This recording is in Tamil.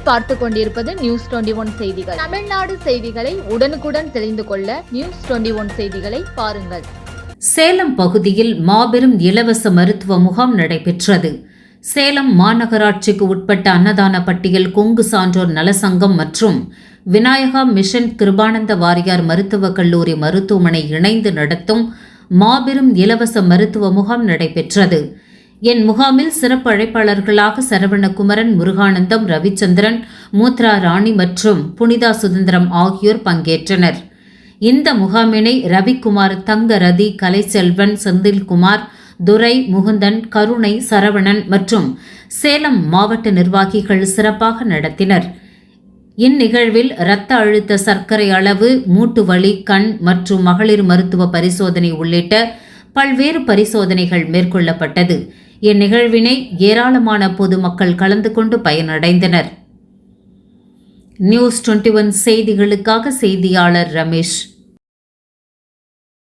நீங்கள் பார்த்து கொண்டிருப்பது நியூஸ் 21 செய்திகள். தமிழ்நாடு செய்திகளை உடனுக்குடன் தெரிந்து கொள்ள நியூஸ் 21 செய்திகளை பாருங்கள். சேலம் பகுதியில் மாபெரும் இலவச மருத்துவ முகாம் நடைபெற்றது. சேலம் மாநகராட்சிக்கு உட்பட்ட அன்னதானப்பட்டியில் கொங்கு சான்றோர் நலசங்கம் மற்றும் விநாயகா மிஷன் கிருபானந்த வாரியார் மருத்துவக் கல்லூரி மருத்துவமனை இணைந்து நடத்தும் மாபெரும் இலவச மருத்துவ முகாம் நடைபெற்றது. முகாமில் சிறப்பு அழைப்பாளர்களாக சரவணகுமரன், முருகானந்தம், ரவிச்சந்திரன், மூத்ரா ராணி மற்றும் புனிதா சுதந்திரம் ஆகியோர் பங்கேற்றனர். இந்த முகாமினை ரவிக்குமார், தங்கரதி, கலைச்செல்வன், செந்தில்குமார், துரை, முகுந்தன், கருணை, சரவணன் மற்றும் சேலம் மாவட்ட நிர்வாகிகள் சிறப்பாக நடத்தினர். இந்நிகழ்வில் இரத்த அழுத்த, சர்க்கரை அளவு, மூட்டு வலி, கண் மற்றும் மகளிர் மருத்துவ பரிசோதனை உள்ளிட்ட பல்வேறு பரிசோதனைகள் மேற்கொள்ளப்பட்டது. இந்நிகழ்வினை ஏராளமான பொதுமக்கள் கலந்து கொண்டு பயனடைந்தனர். நியூஸ் 21 செய்திகளுக்காக செய்தியாளர் ரமேஷ்.